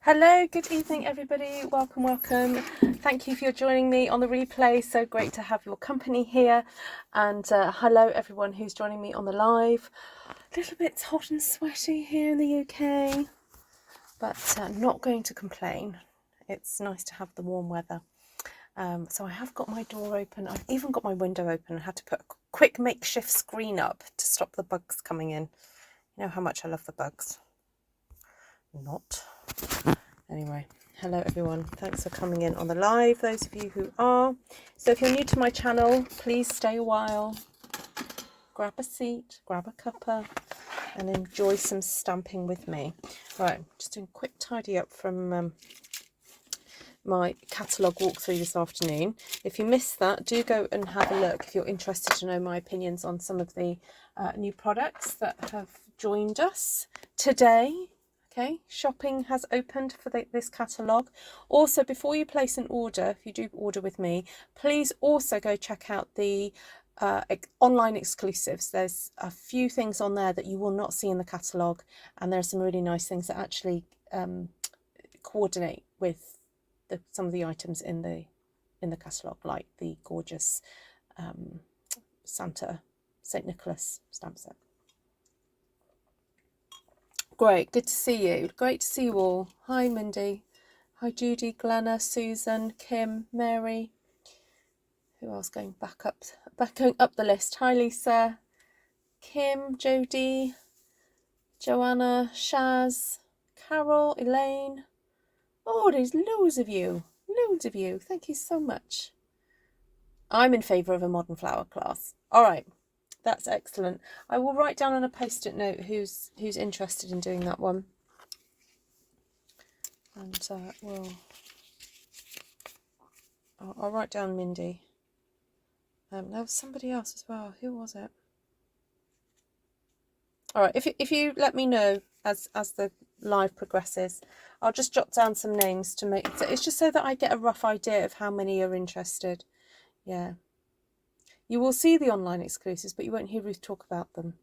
Hello, good evening everybody, welcome. Thank you for joining me on the replay, so great to have your company here. And hello everyone who's joining me on the live. A little bit hot and sweaty here in the UK, but not going to complain. It's nice to have the warm weather. So I have got my door open, I've even got my window open. I had to put a quick makeshift screen up to stop the bugs coming in. You know how much I love the bugs. Not. Anyway, hello everyone, thanks for coming in on the live, those of you who are. So if you're new to my channel, please stay a while, grab a seat, grab a cuppa and enjoy some stamping with me. Right, just doing a quick tidy up from my catalogue walkthrough this afternoon. If you missed that, do go and have a look if you're interested to know my opinions on some of the new products that have joined us today. Okay, shopping has opened for this catalogue. Also, before you place an order, if you do order with me, please also go check out the online exclusives. There's a few things on there that you will not see in the catalogue, and there are some really nice things that actually coordinate with some of the items in the catalogue, like the gorgeous St. Nicholas stamp set. Great, good to see you. Great to see you all. Hi, Mindy. Hi, Judy, Glenna, Susan, Kim, Mary. Who else going back up the list? Hi, Lisa, Kim, Jodie, Joanna, Shaz, Carol, Elaine. Oh, there's loads of you. Loads of you. Thank you so much. I'm in favour of a modern flower class. All right. That's excellent. I will write down on a post-it note who's interested in doing that one, and I'll write down Mindy. There was somebody else as well. Who was it? All right. If you let me know as the live progresses, I'll just jot down some names to make. It's just so that I get a rough idea of how many are interested. Yeah. You will see the online exclusives, but you won't hear Ruth talk about them.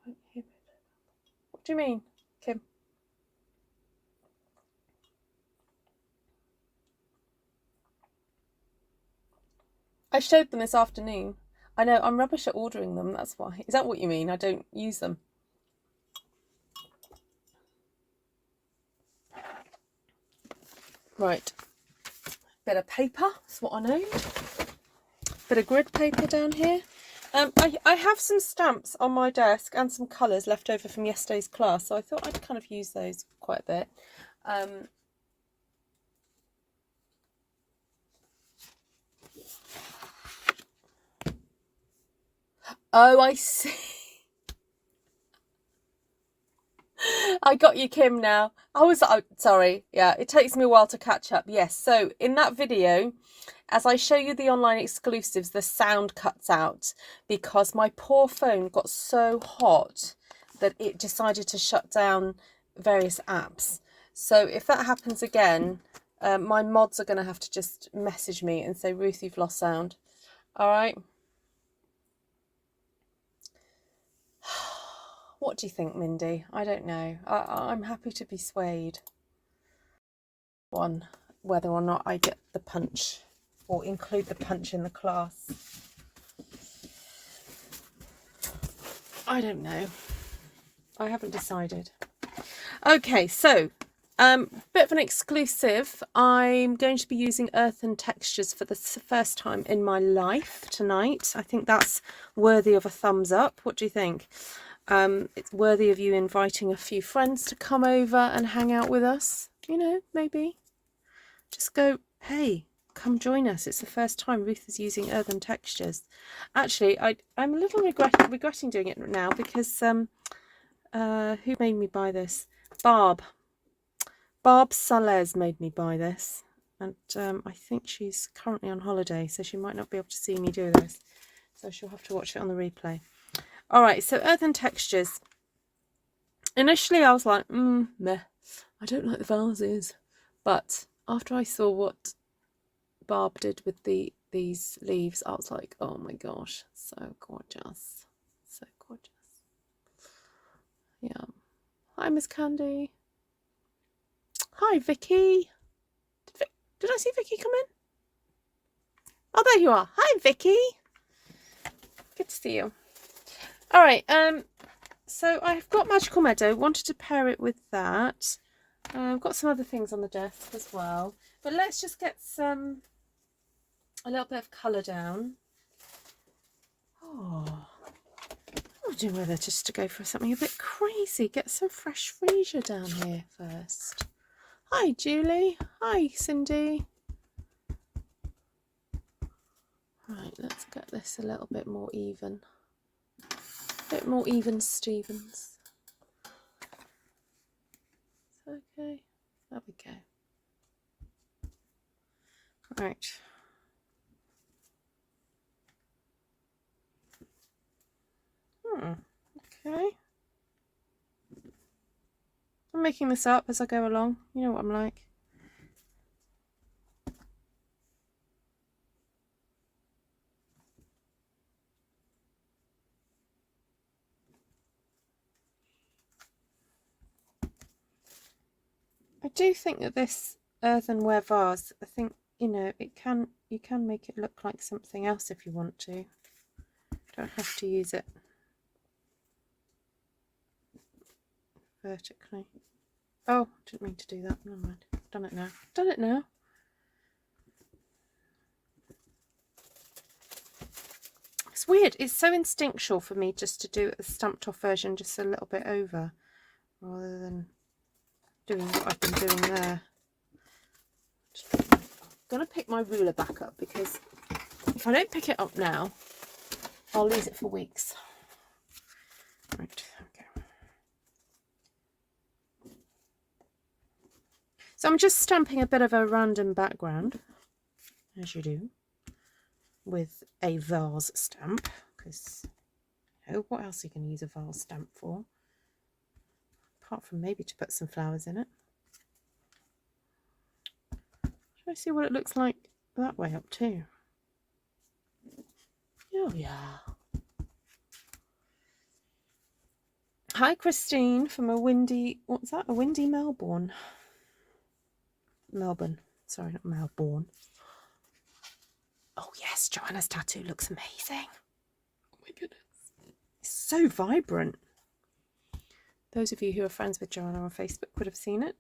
What do you mean, Kim? I showed them this afternoon. I know, I'm rubbish at ordering them, that's why. Is that what you mean? I don't use them. Right. Bit of paper, that's what I need. Bit of grid paper down here. I have some stamps on my desk and some colours left over from yesterday's class, so I thought I'd kind of use those quite a bit. Oh, I see. I got you, Kim, now. Sorry. Yeah, it takes me a while to catch up. Yes, so in that video, as I show you the online exclusives, the sound cuts out because my poor phone got so hot that it decided to shut down various apps. So if that happens again, my mods are going to have to just message me and say, Ruth, you've lost sound. All right. What do you think, Mindy? I don't know. I'm happy to be swayed on whether or not I get the punch or include the punch in the class. I don't know. I haven't decided. Okay, so bit of an exclusive. I'm going to be using Earthen Textures for the first time in my life tonight. I think that's worthy of a thumbs up. What do you think? It's worthy of you inviting a few friends to come over and hang out with us. You know, maybe just go, hey, come join us. It's the first time Ruth is using Earthen Textures. Actually, I'm a little regretting doing it now because who made me buy this? Barb Salez made me buy this, and I think she's currently on holiday, so she might not be able to see me do this, so she'll have to watch it on the replay. All right, so Earthen Textures. Initially, I was like, meh, I don't like the vases. But after I saw what Barb did with these leaves, I was like, oh my gosh, so gorgeous. So gorgeous. Yeah. Hi, Miss Candy. Hi, Vicky. Did I see Vicky come in? Oh, there you are. Hi, Vicky. Good to see you. All right. So I've got Magical Meadow. Wanted to pair it with that. I've got some other things on the desk as well. But let's just get a little bit of colour down. Oh, I'm wondering whether just to go for something a bit crazy. Get some fresh Freesia down here first. Hi, Julie. Hi, Cindy. Right, let's get this a little bit more even. A bit more even Stevens. Okay, there we go. Right. Okay. I'm making this up as I go along. You know what I'm like. I do think that this earthenware vase, I think, you know, you can make it look like something else if you want to. Don't have to use it vertically. Oh, didn't mean to do that. Never mind. Done it now. Done it now. It's weird. It's so instinctual for me just to do a stamped off version just a little bit over, rather than doing what I've been doing there. I'm going to pick my ruler back up, because if I don't pick it up now, I'll lose it for weeks. Right, okay. So I'm just stamping a bit of a random background, as you do, with a vase stamp, because, you know, what else are you going to use a vase stamp for? Apart from maybe to put some flowers in it. Shall I see what it looks like that way up too? Oh yeah. Hi Christine from a windy, what's that? A windy Melbourne. Melbourne. Sorry, not Melbourne. Oh yes, Joanna's tattoo looks amazing. Oh my goodness. It's so vibrant. Those of you who are friends with Joanna on Facebook would have seen it.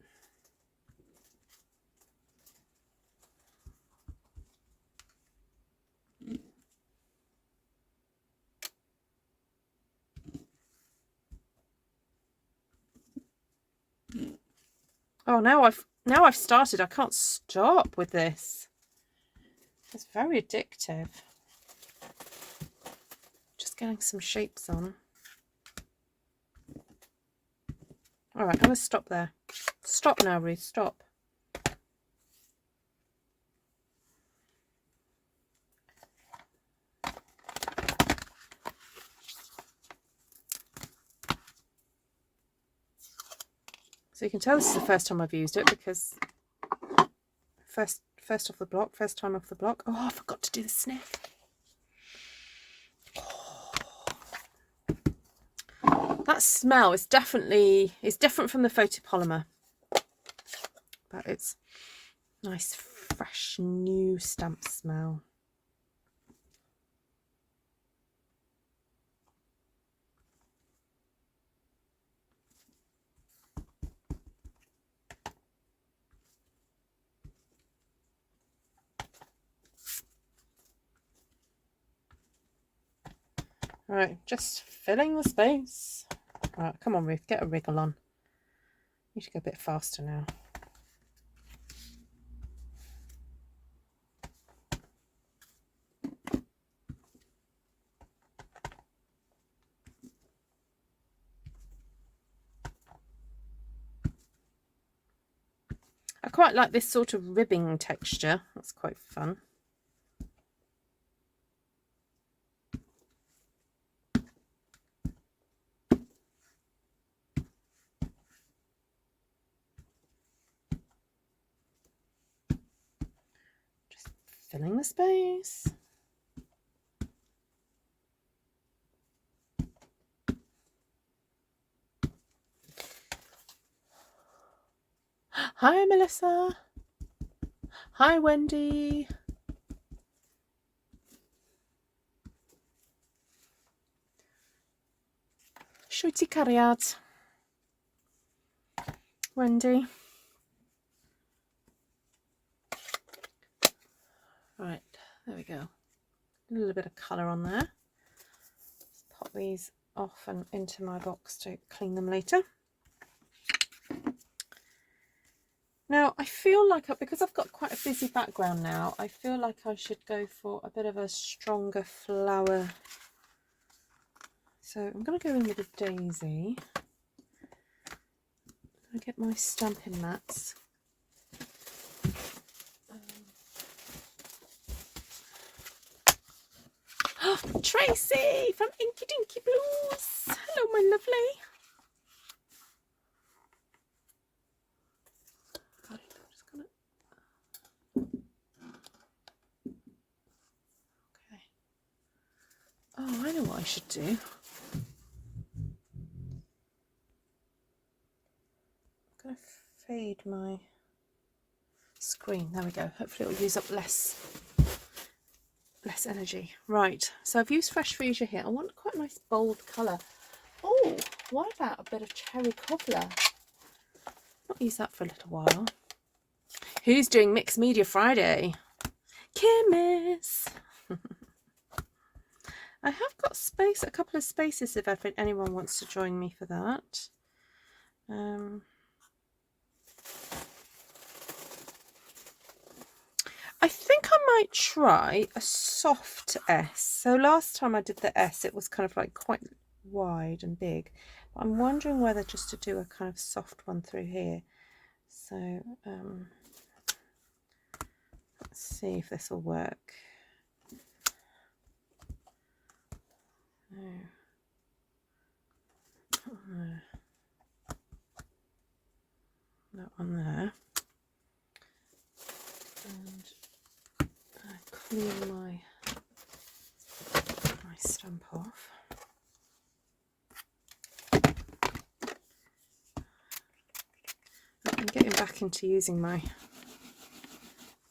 Oh, now I've started. I can't stop with this. It's very addictive. Just getting some shapes on. All right, I'm going to stop there. Stop now, Ruth. Stop. So you can tell this is the first time I've used it, because first off the block, first time off the block. Oh, I forgot to do the sniff. Oh. That smell is definitely, it's different from the photopolymer, but it's nice, fresh, new stamp smell. All right, just filling the space. All right, come on, Ruth, get a wriggle on. You should go a bit faster now. I quite like this sort of ribbing texture. That's quite fun. Just filling the space. Hi, Melissa. Hi, Wendy. Shwt I cariad. Wendy. Right, there we go. A little bit of colour on there. Let's pop these off and into my box to clean them later. Now I feel like, because I've got quite a busy background now, I feel like I should go for a bit of a stronger flower. So I'm going to go in with a daisy. I'm going to get my stamping mats. Tracy from Inky Dinky Blues. Hello, my lovely. Got it. I'm just gonna... Okay. Oh, I know what I should do. I'm gonna fade my screen. There we go. Hopefully it'll use up less energy. Right, so I've used fresh Freesia here. I want quite a nice bold colour. Oh, what about a bit of cherry cobbler? Not use that for a little while. Who's doing Mixed Media Friday? Kimmis. I have got space, a couple of spaces if anyone wants to join me for that. I think I might try a soft S. So last time I did the S, it was kind of like quite wide and big. But I'm wondering whether just to do a kind of soft one through here. So let's see if this will work. That one there. And clean my stamp off. I'm getting back into using my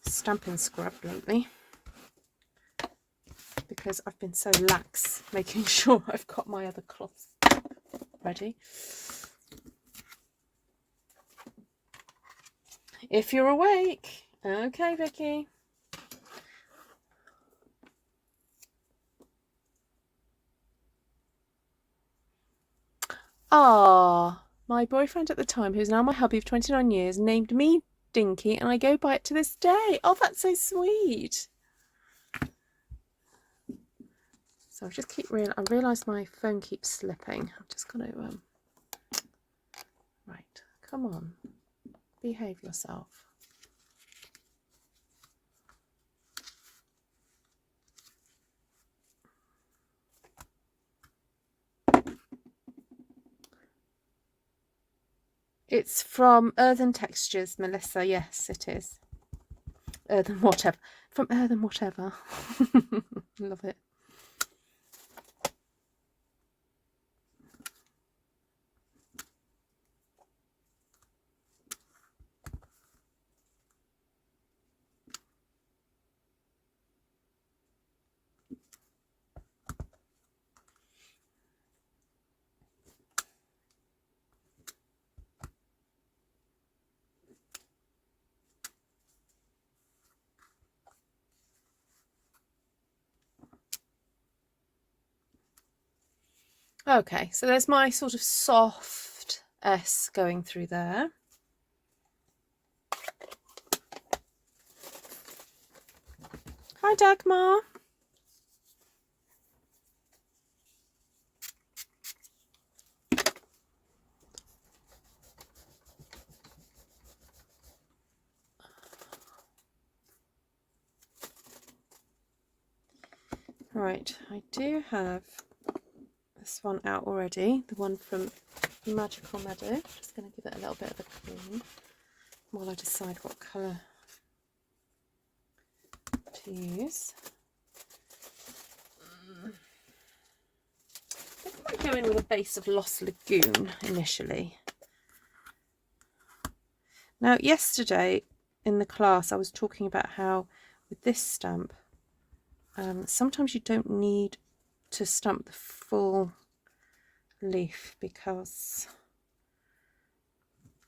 stamping scrub lately because I've been so lax making sure I've got my other cloths ready. If you're awake. Okay, Vicky. Ah, my boyfriend at the time, who's now my hubby of 29 years, named me Dinky, and I go by it to this day. Oh, that's so sweet. So I just keep I realise my phone keeps slipping. I'm just going to right, come on, behave yourself. It's from Earthen Textures, Melissa. Yes, it is. Earthen whatever. From Earthen whatever. Love it. Okay, so there's my sort of soft S going through there. Hi, Dagmar. Right, I do have this one out already, the one from Magical Meadow. Just going to give it a little bit of a clean while I decide what colour to use. I think I might go in with a base of Lost Lagoon initially. Now, yesterday in the class, I was talking about how with this stamp, sometimes you don't need to stamp the full leaf because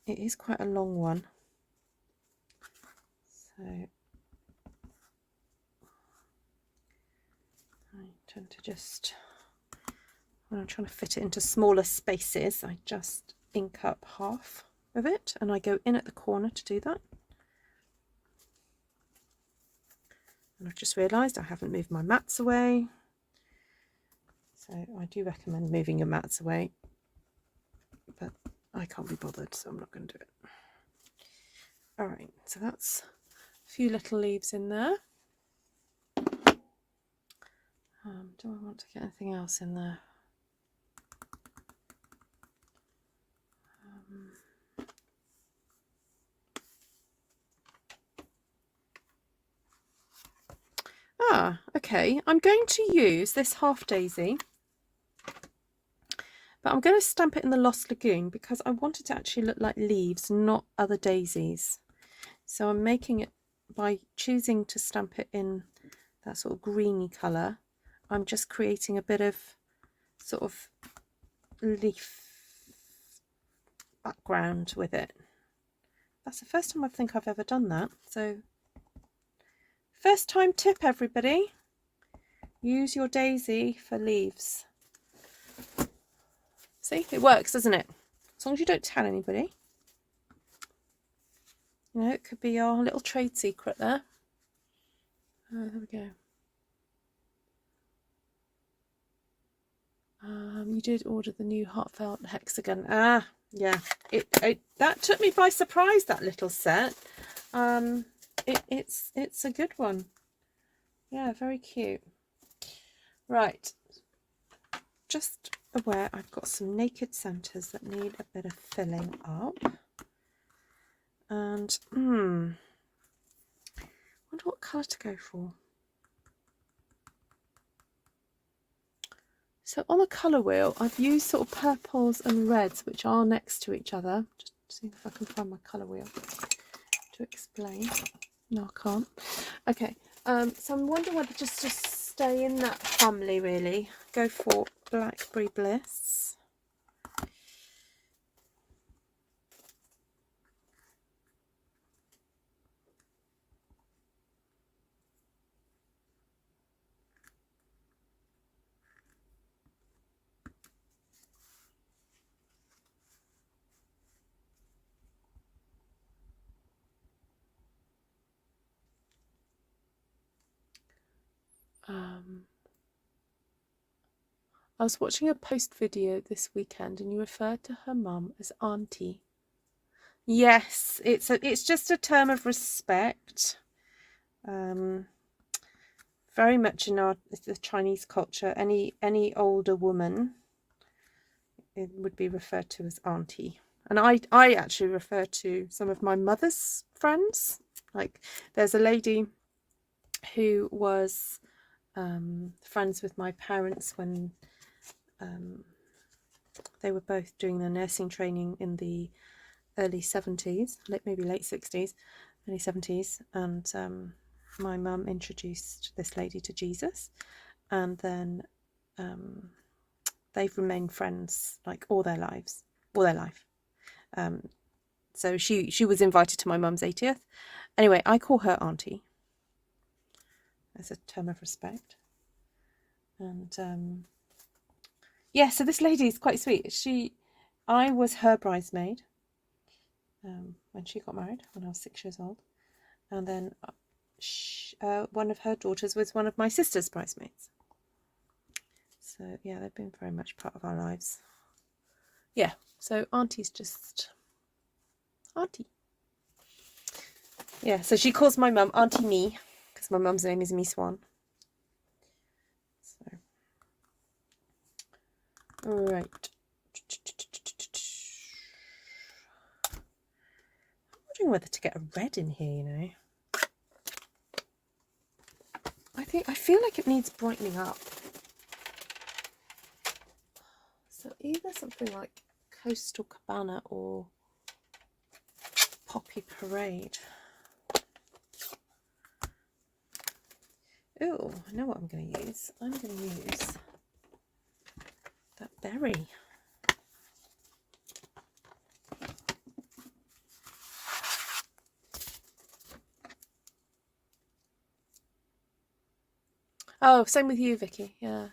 it is quite a long one. So I tend to just, when I'm trying to fit it into smaller spaces, I just ink up half of it and I go in at the corner to do that. And I've just realised I haven't moved my mats away. So I do recommend moving your mats away, but I can't be bothered, so I'm not going to do it. All right, so that's a few little leaves in there. Do I want to get anything else in there? Okay, I'm going to use this half daisy, but I'm going to stamp it in the Lost Lagoon because I want it to actually look like leaves, not other daisies. So I'm making it, by choosing to stamp it in that sort of greeny colour, I'm just creating a bit of sort of leaf background with it. That's the first time I think I've ever done that. So first time tip, everybody. Use your daisy for leaves. See, it works, doesn't it? As long as you don't tell anybody. You know, it could be our little trade secret there. There we go. You did order the new heartfelt hexagon. Yeah. That took me by surprise, that little set. It's a good one. Yeah, very cute. Right. Just aware I've got some naked centres that need a bit of filling up. And wonder what colour to go for. So on the colour wheel, I've used sort of purples and reds, which are next to each other. Just see if I can find my colour wheel to explain. No, I can't. Okay, so I'm wondering whether just to stay in that family, really. Go for Blackberry Bliss. I was watching a post video this weekend and you referred to her mum as auntie. Yes, it's just a term of respect. Very much in the Chinese culture, any older woman, it would be referred to as auntie. And I actually refer to some of my mother's friends. Like there's a lady who was friends with my parents when they were both doing their nursing training in the early 70s, maybe late 60s, early 70s, and my mum introduced this lady to Jesus, and then they've remained friends like all their life. So she was invited to my mum's 80th. Anyway, I call her auntie as a term of respect. And yeah, so this lady is quite sweet. I was her bridesmaid when she got married, when I was 6 years old, and then one of her daughters was one of my sister's bridesmaids. So yeah, they've been very much part of our lives. Yeah, so auntie's just auntie. Yeah, so she calls my mum Auntie Me, because my mum's name is Me Swan. So, all right. I'm wondering whether to get a red in here, you know. I feel like it needs brightening up. So either something like Coastal Cabana or Poppy Parade. Oh, I know what I'm going to use. I'm going to use that berry. Oh, same with you, Vicky. Yeah.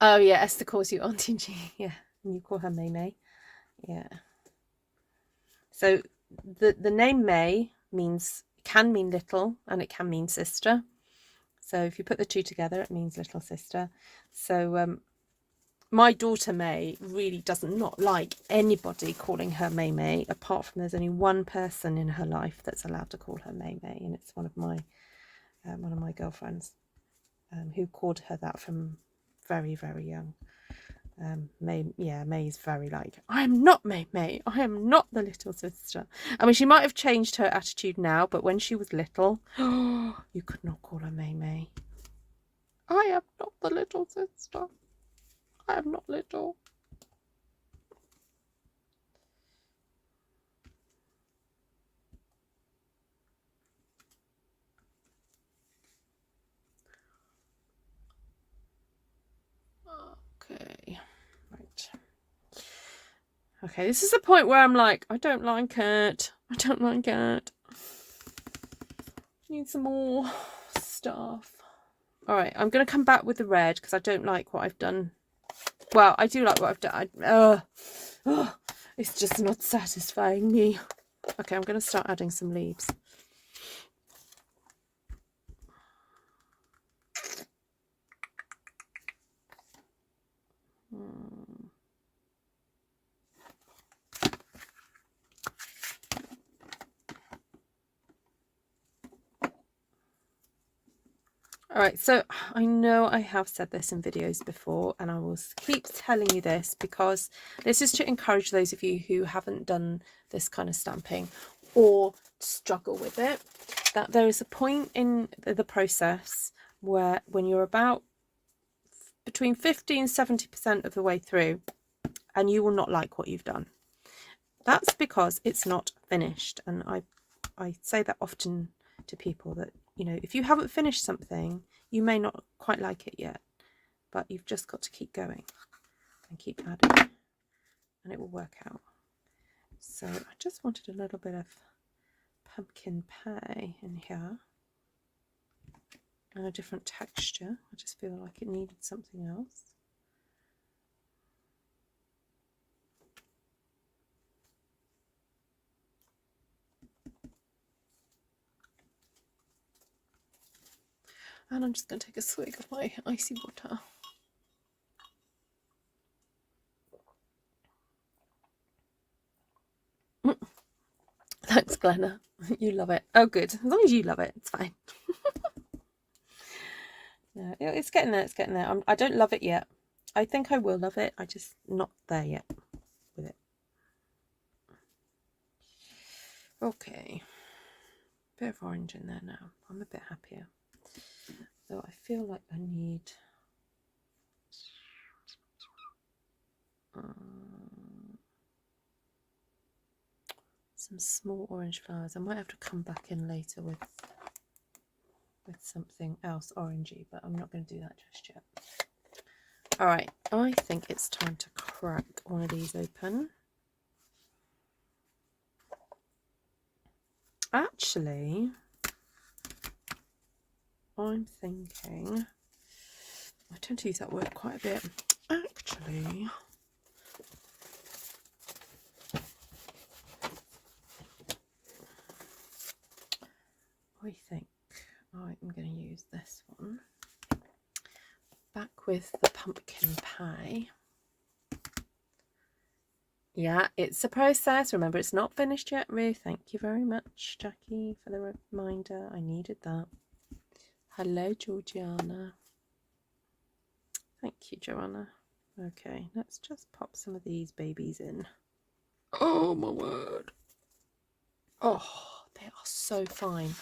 Oh yeah, Esther calls you Auntie G. Yeah, and you call her May May. Yeah. So the name May can mean little, and it can mean sister. So if you put the two together, it means little sister. So my daughter May really does not like anybody calling her May May, apart from there's only one person in her life that's allowed to call her May May, and it's one of my girlfriends who called her that from very, very young. May's very like, I am not May May, I am not the little sister. I mean, she might have changed her attitude now, but when she was little, you could not call her May May. I am not the little sister. I am not little. Okay, right. Okay, this is the point where I'm like, I don't like it. I don't like it. Need some more stuff. All right, I'm going to come back with the red because I don't like what I've done. Well, I do like what I've done. It's just not satisfying me. Okay, I'm going to start adding some leaves. All right, so I know I have said this in videos before, and I will keep telling you this because this is to encourage those of you who haven't done this kind of stamping or struggle with it, that there is a point in the process where when you're about between 50 and 70% of the way through and you will not like what you've done. That's because it's not finished. And I say that often to people that, you know, if you haven't finished something, you may not quite like it yet, but you've just got to keep going and keep adding and it will work out. So I just wanted a little bit of pumpkin pie in here and a different texture. I just feel like it needed something else. And I'm just going to take a swig of my icy water. Thanks, Glenna. You love it. Oh, good. As long as you love it, it's fine. Yeah, it's getting there. It's getting there. I don't love it yet. I think I will love it. I'm just not there yet with it. Okay. Bit of orange in there now. I'm a bit happier. Though I feel like I need some small orange flowers. I might have to come back in later with something else orangey, but I'm not going to do that just yet. All right, I think it's time to crack one of these open. Actually, I'm thinking, I tend to use that word quite a bit. Actually, I think I'm going to use this one back with the pumpkin pie. Yeah, it's a process. Remember, it's not finished yet, Ruth. Thank you very much, Jackie, for the reminder. I needed that. Hello, Georgiana. Thank you, Joanna. Okay, let's just pop some of these babies in. Oh, my word. Oh, they are so fine.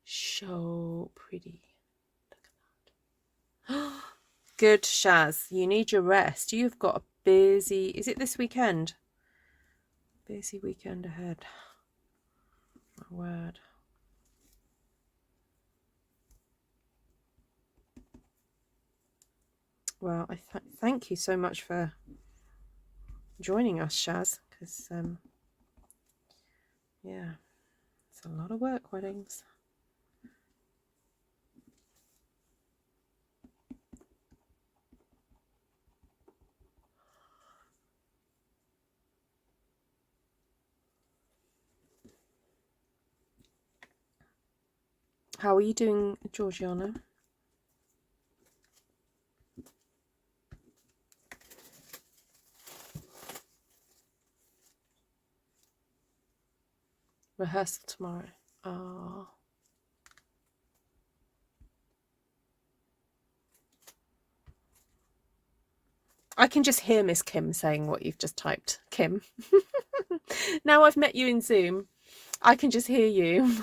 So pretty. Look at that. Good, Shaz. You need your rest. You've got a busy... Is it this weekend? Busy weekend ahead. My word. Well, I thank you so much for joining us, Shaz, because yeah, it's a lot of work, weddings. How are you doing, Georgiana? Rehearsal tomorrow. Oh. I can just hear Miss Kim saying what you've just typed, Kim. Now I've met you in Zoom, I can just hear you.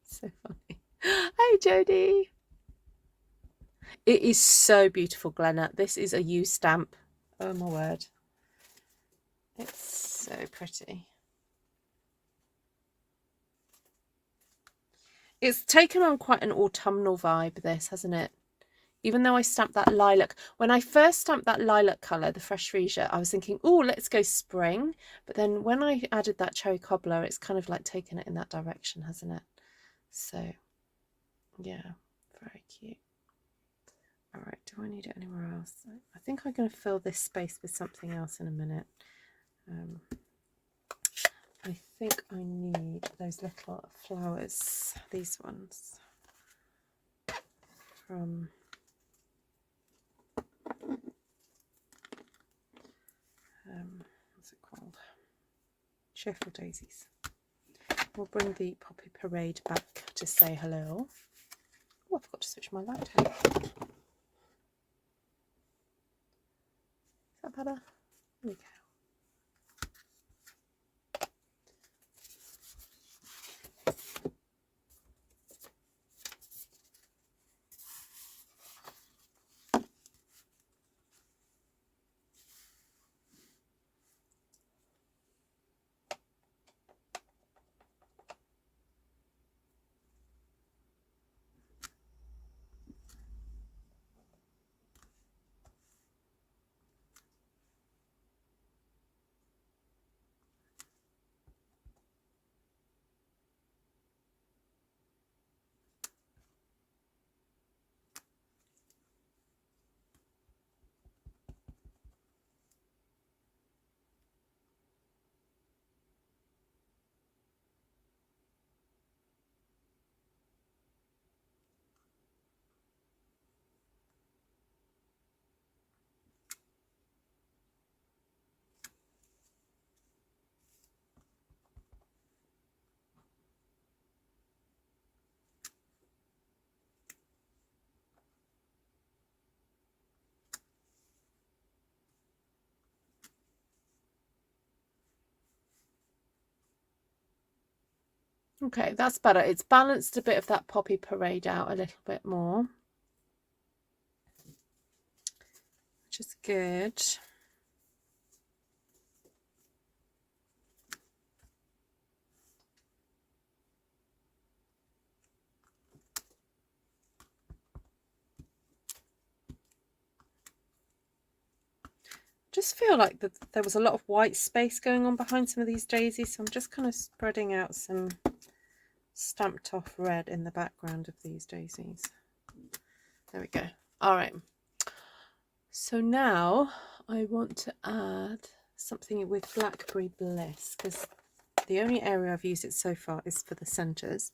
So funny. Hey, Jodie. It is so beautiful, Glenna. This is a U stamp. Oh, my word. It's so pretty. It's taken on quite an autumnal vibe, this, hasn't it? Even though I stamped that lilac. When I first stamped that lilac colour, the fresh Freesia, I was thinking, oh, let's go spring. But then when I added that cherry cobbler, it's kind of like taken it in that direction, hasn't it? So, yeah, very cute. All right, do I need it anywhere else? I think I'm going to fill this space with something else in a minute. I think I need those little flowers, these ones, from what's it called? Cheerful Daisies. We'll bring the Poppy Parade back to say hello. Oh, I forgot to switch my light on. Is that better? There we go. Okay, that's better. It's balanced a bit of that Poppy Parade out a little bit more, which is good. Just feel like there was a lot of white space going on behind some of these daisies, so I'm just kind of spreading out some stamped off red in the background of these daisies. There we go. All right, so now I want to add something with Blackberry Bliss, because the only area I've used it so far is for the centers,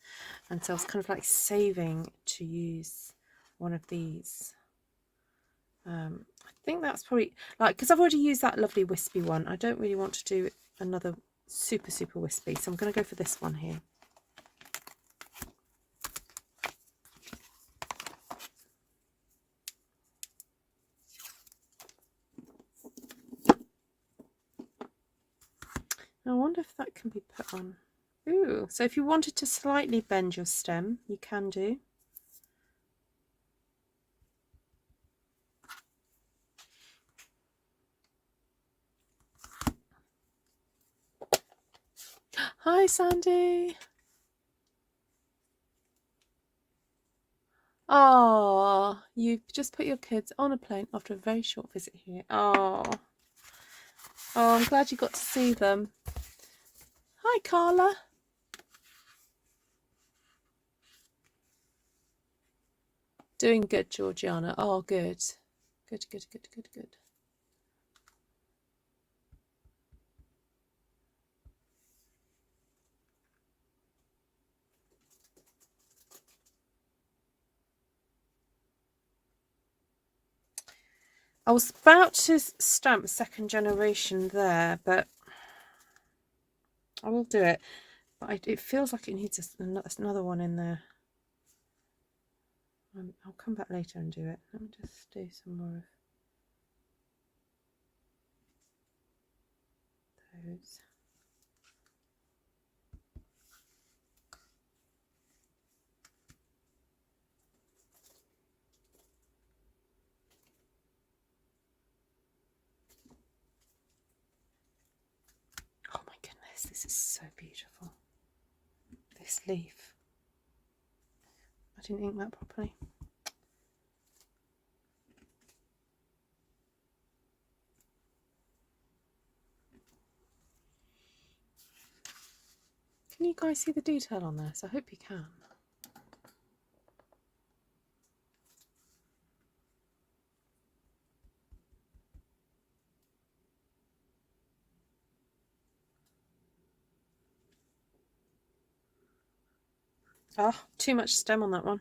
and so I was kind of like saving to use one of these I think that's probably, like, because I've already used that lovely wispy one. I don't really want to do another super, super wispy. So I'm going to go for this one here. I wonder if that can be put on. Ooh, so if you wanted to slightly bend your stem, you can do. Hi, Sandy. Oh, you've just put your kids on a plane after a very short visit here. Oh, I'm glad you got to see them. Hi, Carla. Doing good, Georgiana. Oh, good. Good, good, good, good, good. I was about to stamp second generation there, but I will do it. But it feels like it needs another one in there. I'll come back later and do it. Let me just do some more of those. Oh my goodness, this is so beautiful. This leaf. I didn't ink that properly. Can you guys see the detail on this? I hope you can. Oh, too much stem on that one.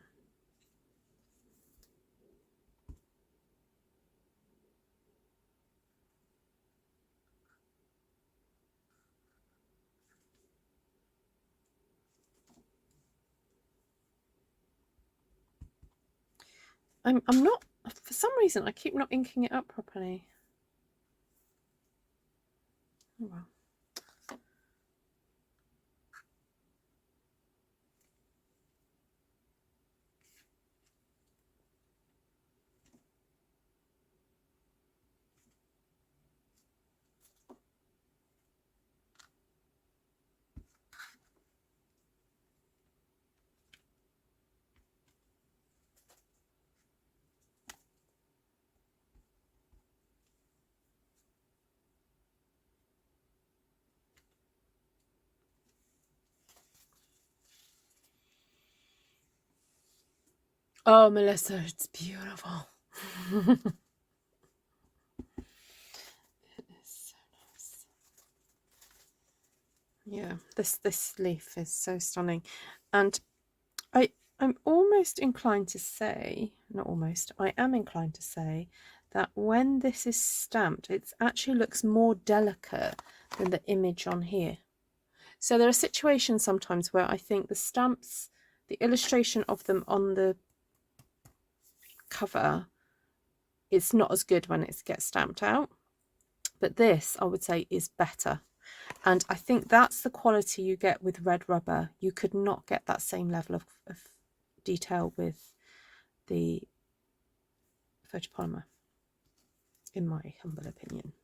I'm not, for some reason I keep not inking it up properly. Oh well. Oh, Melissa, it's beautiful. It is so nice. Yeah, this leaf is so stunning. And I'm almost inclined to say, not almost, I am inclined to say that when this is stamped, it actually looks more delicate than the image on here. So there are situations sometimes where I think the stamps, the illustration of them on the cover, it's not as good when it gets stamped out. But this, I would say, is better. And I think that's the quality you get with red rubber. You could not get that same level of detail with the photopolymer, in my humble opinion.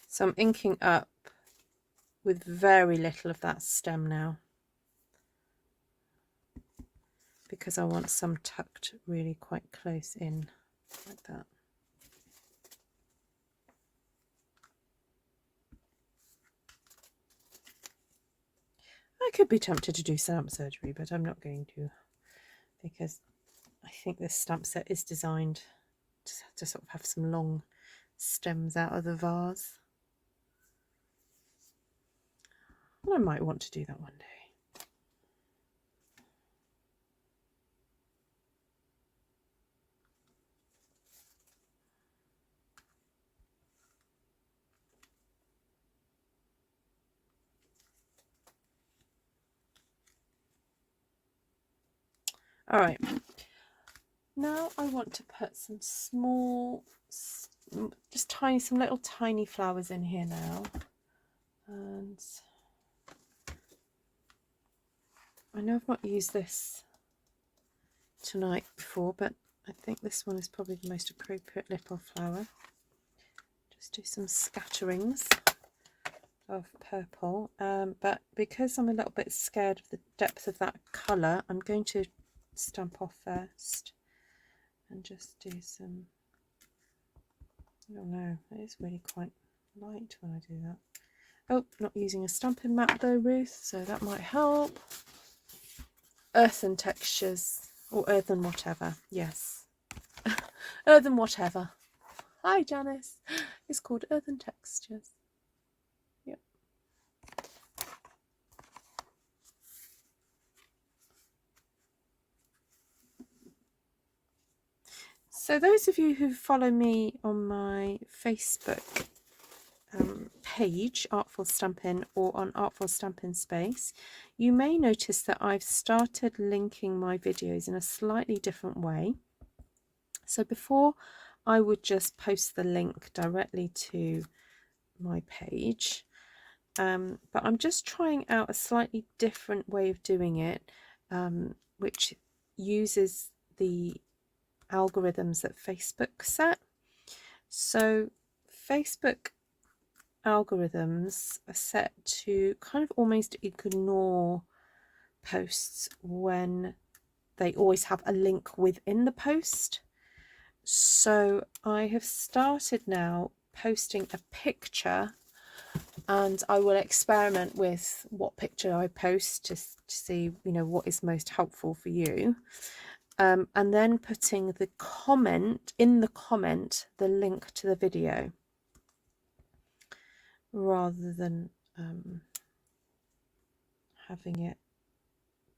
So I'm inking up with very little of that stem now, because I want some tucked really quite close in like that. I could be tempted to do stamp surgery, but I'm not going to. because I think this stamp set is designed to sort of have some long stems out of the vase. Well, I might want to do that one day. All right, now I want to put some small, just some little tiny flowers in here now. And I know I've not used this tonight before, but I think this one is probably the most appropriate little flower. Just do some scatterings of purple, but because I'm a little bit scared of the depth of that colour, I'm going to stamp off first and just do some, I don't know, it is really quite light when I do that. Oh, not using a stamping mat though, Ruth, so that might help. Earthen Textures, or Earthen whatever, yes. Earthen whatever. Hi Janice. It's called Earthen Textures. Yep. So those of you who follow me on my Facebook page, Artful Stampin, or on Artful Stampin Space, you may notice that I've started linking my videos in a slightly different way. So before I would just post the link directly to my page, but I'm just trying out a slightly different way of doing it, which uses the algorithms that Facebook set. So Facebook algorithms are set to kind of almost ignore posts when they always have a link within the post. So I have started now posting a picture, and I will experiment with what picture I post to see, you know, what is most helpful for you. And then putting the comment, in the comment, the link to the video, rather than having it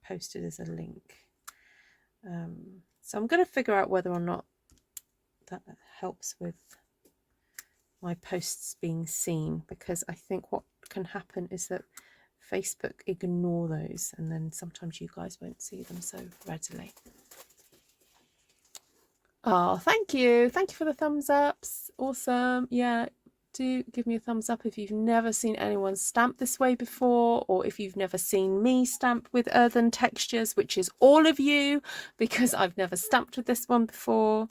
posted as a link. So I'm going to figure out whether or not that helps with my posts being seen, because I think what can happen is that Facebook ignore those, and then sometimes you guys won't see them so readily. Oh, thank you for the thumbs ups. Awesome. Yeah, do give me a thumbs up if you've never seen anyone stamp this way before, or if you've never seen me stamp with Earthen Textures, which is all of you, because I've never stamped with this one before.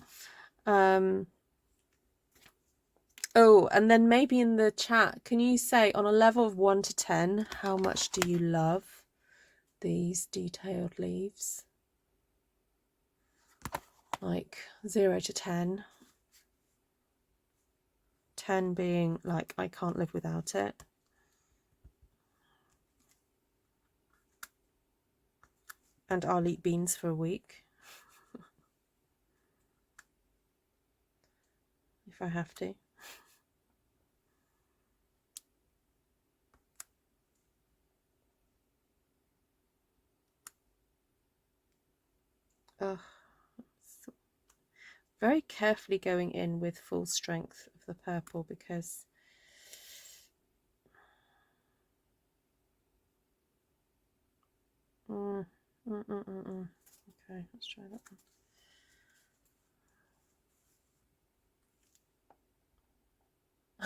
Oh, and then maybe in the chat, can you say on a level of 1 to 10, how much do you love these detailed leaves? Like 0 to 10. 10 being like, I can't live without it. And I'll eat beans for a week. If I have to. Ugh. Very carefully going in with full strength of the purple, because okay, let's try that one.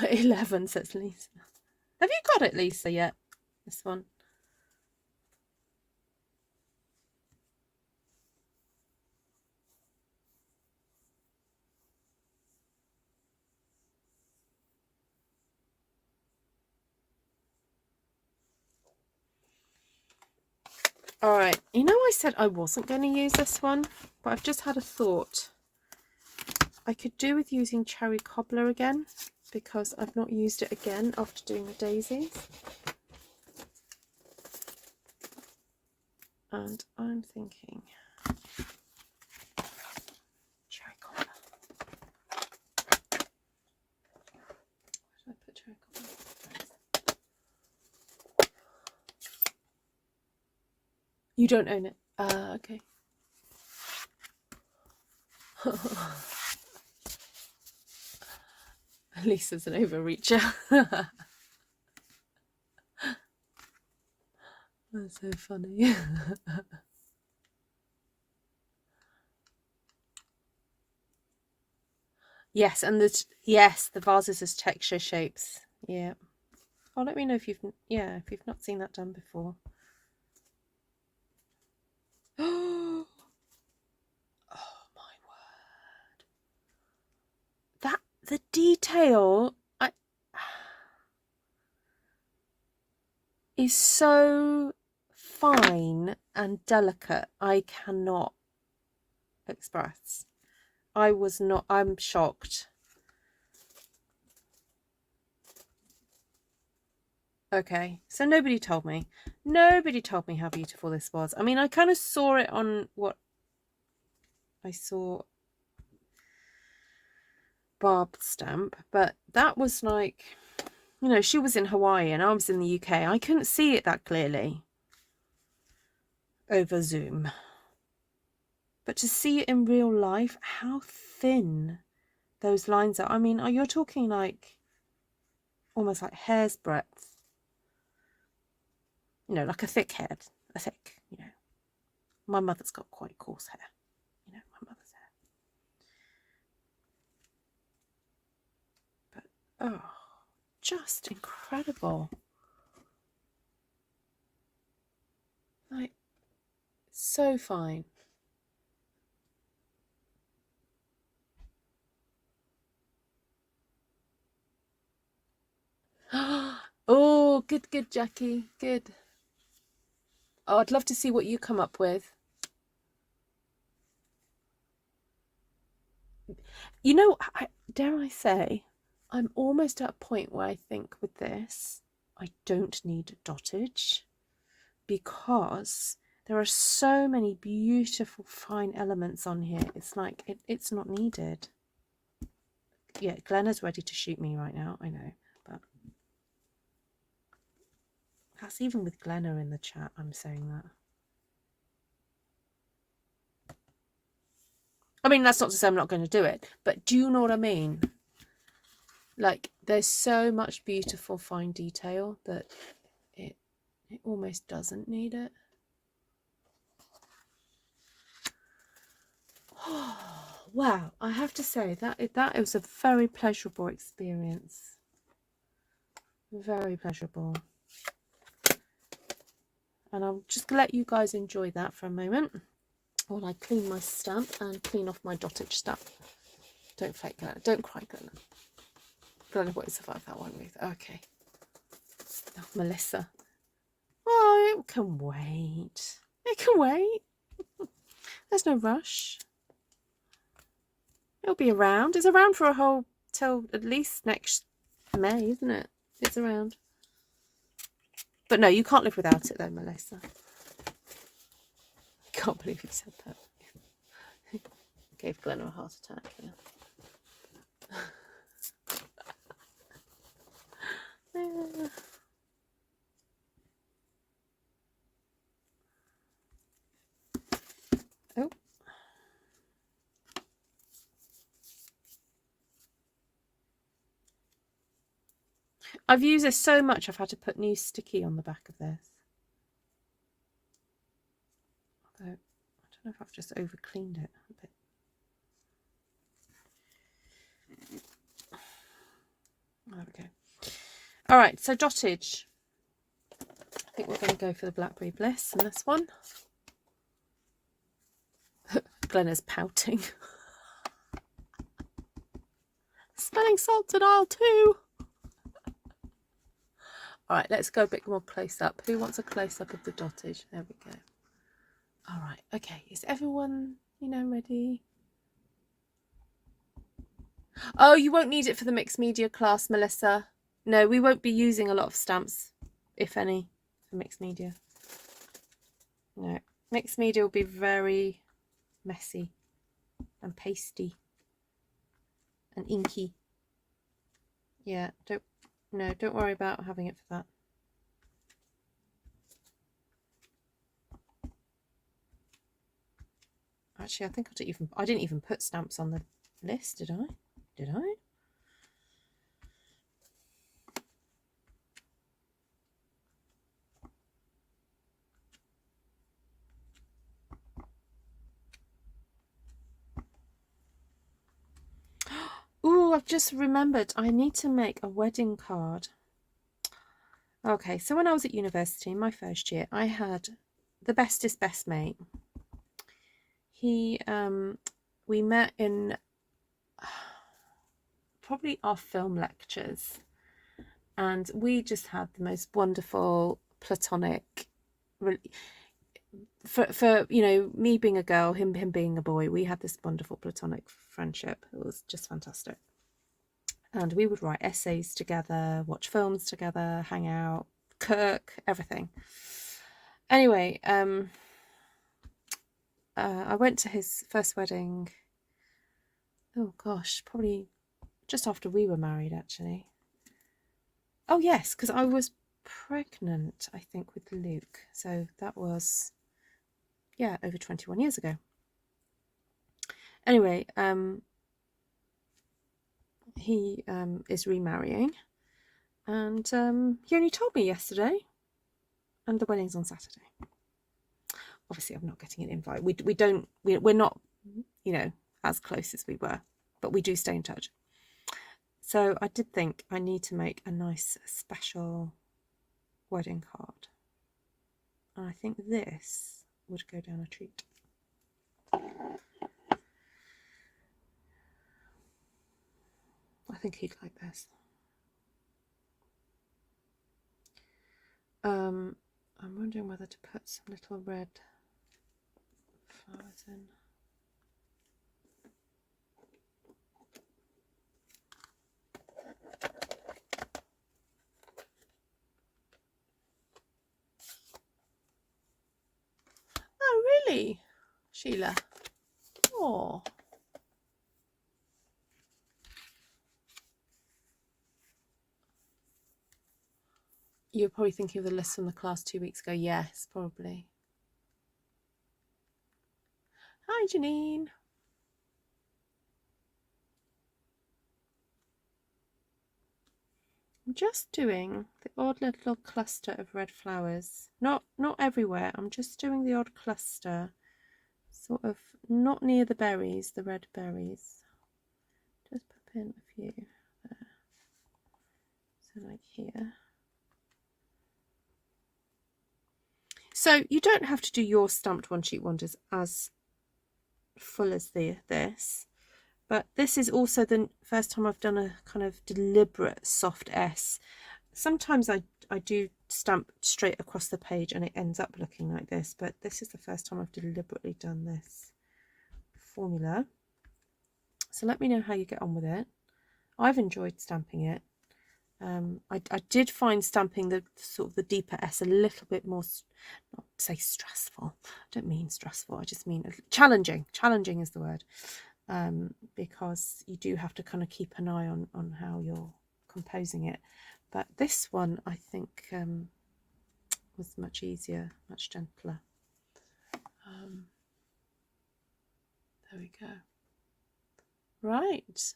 11, says Lisa. Have you got it, Lisa, yet? This one? All right, you know, I said I wasn't going to use this one, but I've just had a thought. I could do with using Cherry Cobbler again, because I've not used it again after doing the daisies. And I'm thinking You don't own it. Okay. Lisa's an overreacher. That's so funny. Yes, and the vases as texture shapes. Yeah. Oh, let me know if you've not seen that done before. Oh my word! The detail is so fine and delicate. I cannot express. I'm shocked. Okay, so nobody told me how beautiful this was. I mean, I kind of saw it on what I saw Barb's stamp, but that was like, you know, she was in Hawaii and I was in the UK. I couldn't see it that clearly over Zoom, but to see it in real life, how thin those lines are. I mean, you're talking like almost like hair's breadth, you know, like a thick, you know. My mother's got quite coarse hair, you know, my mother's hair. But oh, just incredible. Like, so fine. Oh, good, Jackie, good. Oh, I'd love to see what you come up with. You know, dare I say, I'm almost at a point where I think with this, I don't need dottage, because there are so many beautiful fine elements on here. It's like it's not needed. Yeah, Glenna's ready to shoot me right now, I know, but that's even with Glenna in the chat, I'm saying that. I mean, that's not to say I'm not going to do it, but do you know what I mean? Like, there's so much beautiful fine detail that it almost doesn't need it. Wow, I have to say that it was a very pleasurable experience. Very pleasurable. And I'll just let you guys enjoy that for a moment while I clean my stamp and clean off my dottage stamp. Don't fake Glenna. Don't cry, Glenna. Glenna won't survive that one, Ruth. Okay. Oh, Melissa. Oh, it can wait. It can wait. There's no rush. It'll be around. It's around for a whole till at least next May, isn't it? It's around. But no, you can't live without it though, Melissa. I can't believe you said that. Gave Glenna a heart attack. Yeah. Oh. I've used this so much I've had to put new sticky on the back of this. Although, I don't know if I've just over cleaned it a bit. There we go. All right, so dottage. I think we're going to go for the Blackberry Bliss in this one. Glenna's pouting. Smelling salted aisle 2. All right, let's go a bit more close up. Who wants a close up of the dottage? There we go. All right, okay. Is everyone, you know, ready? Oh, you won't need it for the mixed media class, Melissa. No, we won't be using a lot of stamps, if any, for mixed media. No, mixed media will be very messy and pasty and inky. Yeah, don't worry about having it for that. actually, I think I didn't even put stamps on the list, did I? Did I? Oh, I've just remembered I need to make a wedding card. Okay, so when I was at university, my first year, I had the bestest best mate. We met in probably our film lectures, and we just had the most wonderful platonic, for you know, me being a girl, him being a boy, we had this wonderful platonic friendship. It was just fantastic. And we would write essays together, watch films together, hang out, cook, everything. Anyway, I went to his first wedding, oh gosh, probably just after we were married, actually. Oh yes, because I was pregnant, I think, with Luke. So that was, yeah, over 21 years ago. Anyway, he is remarrying, and he only told me yesterday, and the wedding's on Saturday. Obviously, I'm not getting an invite. We're not, you know, as close as we were, but we do stay in touch. So I did think I need to make a nice special wedding card, and I think this would go down a treat. I think he'd like this. I'm wondering whether to put some little red flowers in. Oh, really, Sheila? Oh. You're probably thinking of the list from the class 2 weeks ago. Yes, probably. Hi, Janine. I'm just doing the odd little cluster of red flowers. Not everywhere. I'm just doing the odd cluster. Sort of not near the berries, the red berries. Just pop in a few there. So like here. So you don't have to do your stamped one sheet wonders as full as this, but this is also the first time I've done a kind of deliberate soft S. Sometimes I do stamp straight across the page and it ends up looking like this, but this is the first time I've deliberately done this formula. So let me know how you get on with it. I've enjoyed stamping it. I did find stamping the sort of the deeper S a little bit more, not to say stressful, I don't mean stressful, I just mean challenging. Challenging is the word, because you do have to kind of keep an eye on how you're composing it. But this one I think was much easier, much gentler. There we go. Right.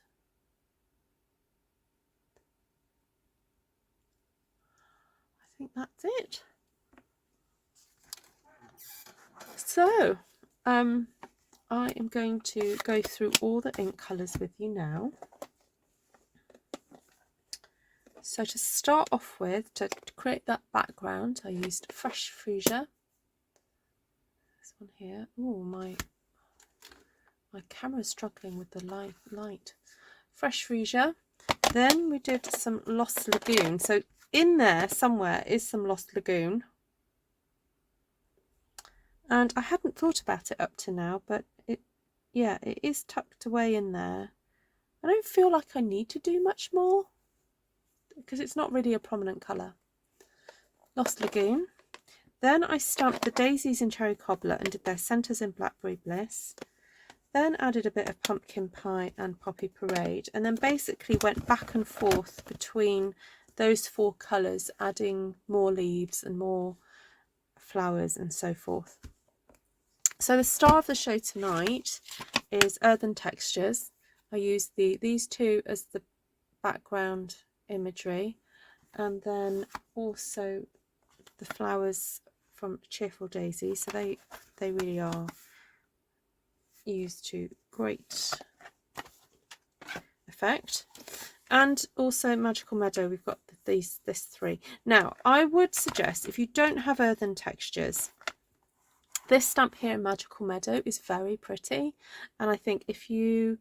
I think that's it. So I am going to go through all the ink colours with you now. So to start off with, to create that background, I used Fresh Freesia. This one here. Oh, my camera's struggling with the light. Fresh Freesia. Then we did some Lost Lagoon. So in there somewhere is some Lost Lagoon. And I hadn't thought about it up to now, but it is tucked away in there. I don't feel like I need to do much more because it's not really a prominent colour. Lost Lagoon. Then I stamped the daisies in Cherry Cobbler and did their centres in Blackberry Bliss. Then added a bit of Pumpkin Pie and Poppy Parade, and then basically went back and forth between those four colours, adding more leaves and more flowers and so forth. So the star of the show tonight is Earthen Textures. I use these two as the background imagery, and then also the flowers from Cheerful Daisies. So they really are used to great effect. And also Magical Meadow, we've got this three. Now I would suggest, if you don't have Earthen Textures, this stamp here in Magical Meadow is very pretty, and I think if you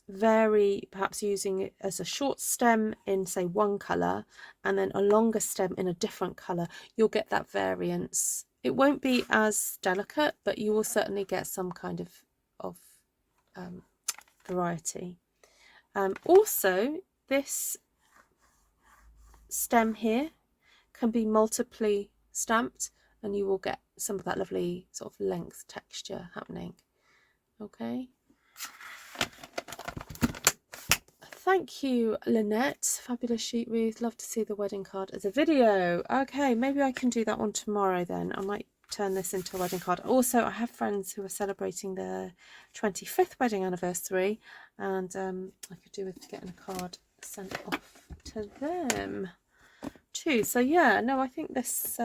vary, perhaps using it as a short stem in say one colour and then a longer stem in a different colour, you'll get that variance. It won't be as delicate, but you will certainly get some kind of variety. Also, this stem here can be multiply stamped, and you will get some of that lovely sort of length texture happening. Okay. Thank you, Lynette. Fabulous sheet, Ruth. Love to see the wedding card as a video. Okay, maybe I can do that one tomorrow then. I might turn this into a wedding card. Also, I have friends who are celebrating their 25th wedding anniversary, and I could do with getting a card sent off to them too. So yeah, no, I think this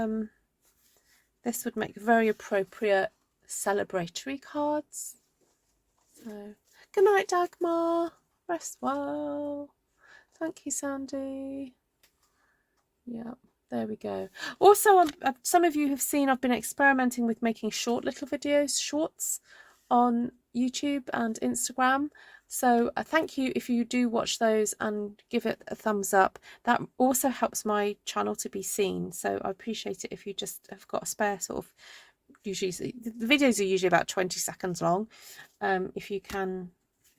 this would make very appropriate celebratory cards. So good night, Dagmar. Rest well. Thank you, Sandy. Yeah, there we go. Also, some of you have seen I've been experimenting with making short little videos, shorts, on YouTube and Instagram. So thank you if you do watch those and give it a thumbs up. That also helps my channel to be seen. So I appreciate it if you just have got a spare sort of, usually the videos are usually about 20 seconds long. If you can,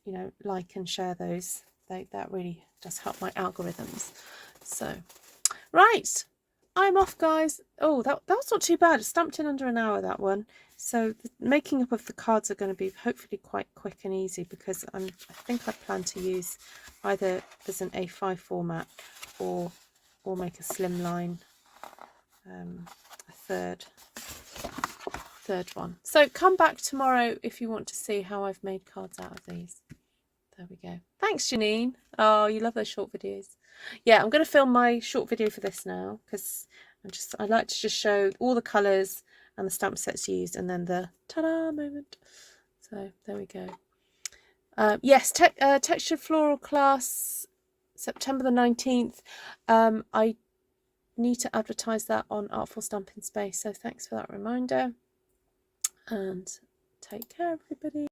you know, like and share those, that really does help my algorithms. So right, I'm off, guys. Oh, that was not too bad. It stamped in under an hour, that one. So the making up of the cards are going to be hopefully quite quick and easy, because I think I plan to use either as an A5 format or make a slimline, a third one. So come back tomorrow if you want to see how I've made cards out of these. There we go. Thanks, Janine. Oh, you love those short videos. Yeah, I'm going to film my short video for this now, because I like to just show all the colours and the stamp sets used, and then the ta-da moment. So there we go. Yes, textured floral class, September the 19th. I need to advertise that on Artful Stampin Space, so thanks for that reminder, and take care, everybody.